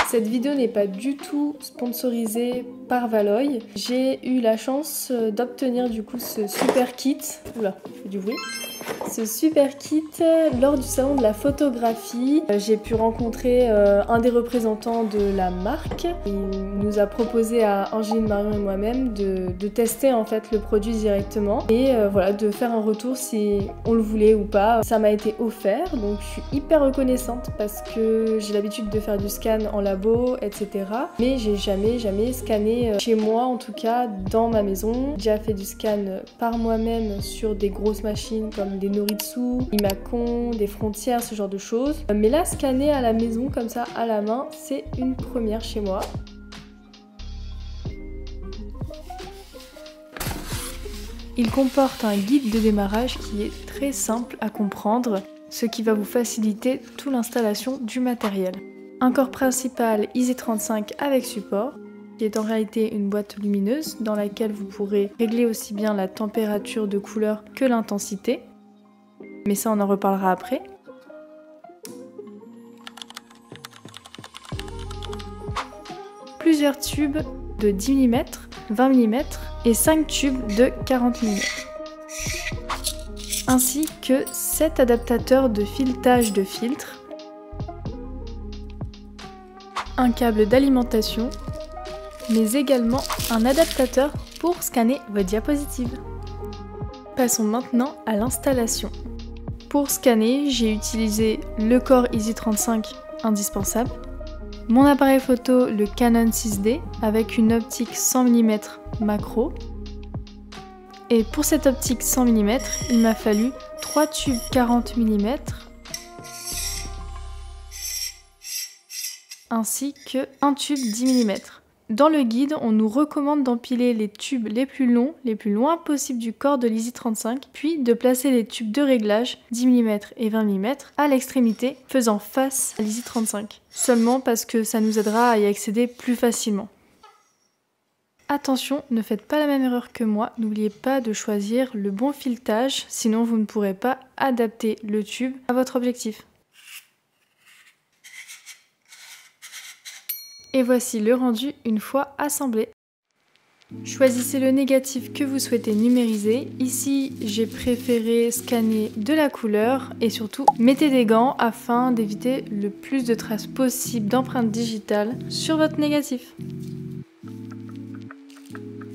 Cette vidéo n'est pas du tout sponsorisée par Valoy. J'ai eu la chance d'obtenir du coup ce super kit. Oula, il fait du bruit. Ce super kit lors du salon de la photographie. J'ai pu rencontrer un des représentants de la marque. Il nous a proposé à Angéline, Marion et moi-même de tester en fait le produit directement et voilà, de faire un retour si on le voulait ou pas. Ça m'a été offert, donc je suis hyper reconnaissante parce que j'ai l'habitude de faire du scan en labo, etc. Mais j'ai jamais scanné chez moi, en tout cas dans ma maison. J'ai déjà fait du scan par moi-même sur des grosses machines comme des Noritsu, Imacon, des Frontières, ce genre de choses. Mais là, scanner à la maison comme ça à la main, c'est une première chez moi. Il comporte un guide de démarrage qui est très simple à comprendre, ce qui va vous faciliter toute l'installation du matériel. Un corps principal IZ35 avec support, qui est en réalité une boîte lumineuse dans laquelle vous pourrez régler aussi bien la température de couleur que l'intensité. Mais ça, on en reparlera après. Plusieurs tubes de 10 mm, 20 mm et 5 tubes de 40 mm. Ainsi que 7 adaptateurs de filetage de filtres, un câble d'alimentation, mais également un adaptateur pour scanner vos diapositives. Passons maintenant à l'installation. Pour scanner, j'ai utilisé le corps IZ35 indispensable, mon appareil photo le Canon 6D avec une optique 100 mm macro. Et pour cette optique 100 mm, il m'a fallu 3 tubes 40 mm ainsi que un tube 10 mm. Dans le guide, on nous recommande d'empiler les tubes les plus longs, les plus loin possible du corps de l'IZ35, puis de placer les tubes de réglage 10 mm et 20 mm à l'extrémité, faisant face à l'IZ35. Seulement parce que ça nous aidera à y accéder plus facilement. Attention, ne faites pas la même erreur que moi, n'oubliez pas de choisir le bon filetage, sinon vous ne pourrez pas adapter le tube à votre objectif. Et voici le rendu une fois assemblé. Choisissez le négatif que vous souhaitez numériser. Ici, j'ai préféré scanner de la couleur et surtout, mettez des gants afin d'éviter le plus de traces possible d'empreintes digitales sur votre négatif.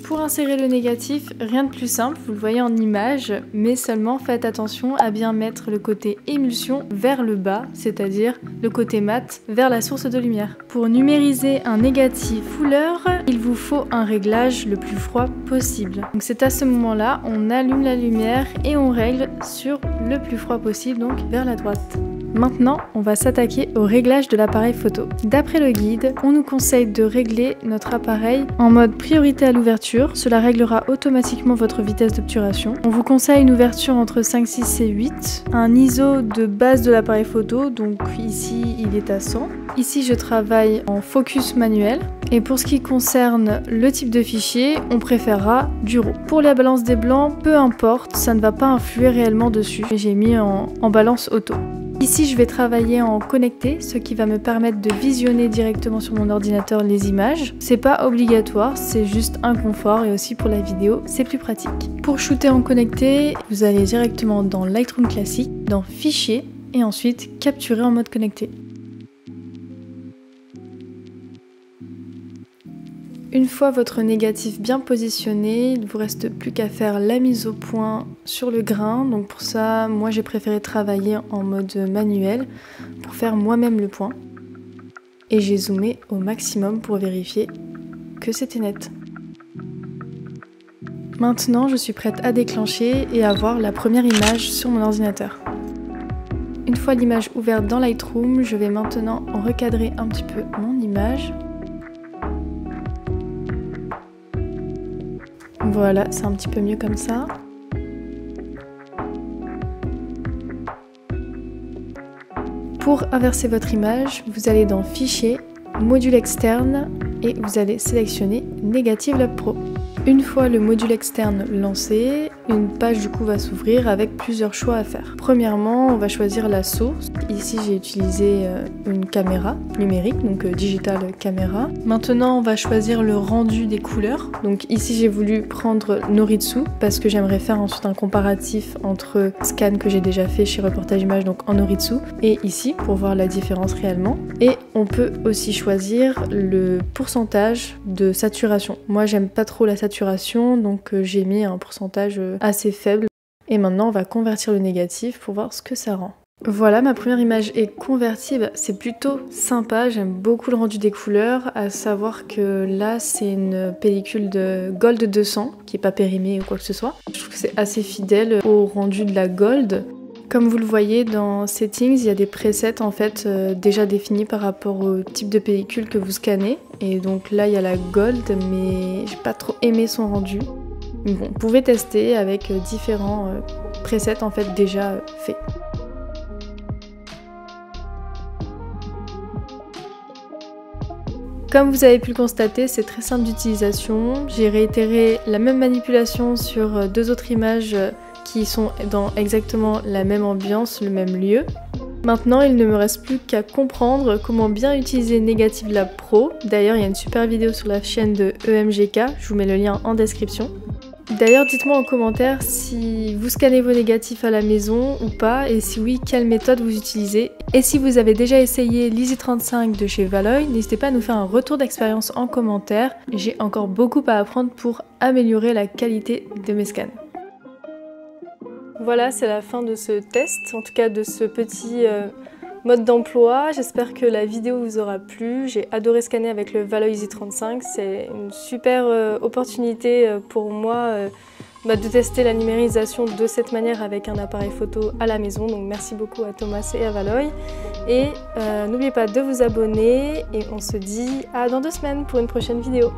Pour insérer le négatif, rien de plus simple, vous le voyez en image, mais seulement faites attention à bien mettre le côté émulsion vers le bas, c'est-à-dire le côté mat vers la source de lumière. Pour numériser un négatif couleur, il vous faut un réglage le plus froid possible. Donc c'est à ce moment-là, on allume la lumière et on règle sur le plus froid possible, donc vers la droite. Maintenant, on va s'attaquer au réglage de l'appareil photo. D'après le guide, on nous conseille de régler notre appareil en mode priorité à l'ouverture. Cela réglera automatiquement votre vitesse d'obturation. On vous conseille une ouverture entre 5, 6 et 8. Un ISO de base de l'appareil photo, donc ici il est à 100. Ici je travaille en focus manuel. Et pour ce qui concerne le type de fichier, on préférera du RAW. Pour la balance des blancs, peu importe, ça ne va pas influer réellement dessus. J'ai mis en balance auto. Ici, je vais travailler en connecté, ce qui va me permettre de visionner directement sur mon ordinateur les images. C'est pas obligatoire, c'est juste un confort et aussi pour la vidéo, c'est plus pratique. Pour shooter en connecté, vous allez directement dans Lightroom classique, dans Fichier et ensuite capturer en mode connecté. Une fois votre négatif bien positionné, il ne vous reste plus qu'à faire la mise au point sur le grain. Donc pour ça, moi j'ai préféré travailler en mode manuel pour faire moi-même le point. Et j'ai zoomé au maximum pour vérifier que c'était net. Maintenant, je suis prête à déclencher et à voir la première image sur mon ordinateur. Une fois l'image ouverte dans Lightroom, je vais maintenant recadrer un petit peu mon image. Voilà, c'est un petit peu mieux comme ça. Pour inverser votre image, vous allez dans Fichier, Module externe et vous allez sélectionner Negative Lab Pro. Une fois le module externe lancé, une page du coup va s'ouvrir avec plusieurs choix à faire. Premièrement, on va choisir la source. Ici, j'ai utilisé une caméra numérique, donc digital caméra. Maintenant, on va choisir le rendu des couleurs. Donc ici, j'ai voulu prendre Noritsu parce que j'aimerais faire ensuite un comparatif entre scan que j'ai déjà fait chez Reportage Image, donc en Noritsu, et ici pour voir la différence réellement. Et on peut aussi choisir le pourcentage de saturation. Moi, j'aime pas trop la saturation, donc j'ai mis un pourcentage assez faible. Et maintenant, on va convertir le négatif pour voir ce que ça rend. Voilà, ma première image est convertie, c'est plutôt sympa, j'aime beaucoup le rendu des couleurs, à savoir que là c'est une pellicule de Gold 200 qui est pas périmée ou quoi que ce soit. Je trouve que c'est assez fidèle au rendu de la Gold. Comme vous le voyez dans Settings, il y a des presets en fait déjà définis par rapport au type de pellicule que vous scannez. Et donc là il y a la Gold, mais j'ai pas trop aimé son rendu. Mais bon, vous pouvez tester avec différents presets en fait déjà faits. Comme vous avez pu le constater, c'est très simple d'utilisation. J'ai réitéré la même manipulation sur deux autres images qui sont dans exactement la même ambiance, le même lieu. Maintenant, il ne me reste plus qu'à comprendre comment bien utiliser Negative Lab Pro. D'ailleurs, il y a une super vidéo sur la chaîne de EMGK, je vous mets le lien en description. D'ailleurs, dites-moi en commentaire si vous scannez vos négatifs à la maison ou pas, et si oui, quelle méthode vous utilisez. Et si vous avez déjà essayé l'Easy35 de chez Valoy, n'hésitez pas à nous faire un retour d'expérience en commentaire. J'ai encore beaucoup à apprendre pour améliorer la qualité de mes scans. Voilà, c'est la fin de ce test, en tout cas de ce petit mode d'emploi. J'espère que la vidéo vous aura plu. J'ai adoré scanner avec le Valoy Easy35. C'est une super opportunité pour moi de tester la numérisation de cette manière avec un appareil photo à la maison. Donc merci beaucoup à Thomas et à Valoy. Et n'oubliez pas de vous abonner et on se dit à dans 2 semaines pour une prochaine vidéo.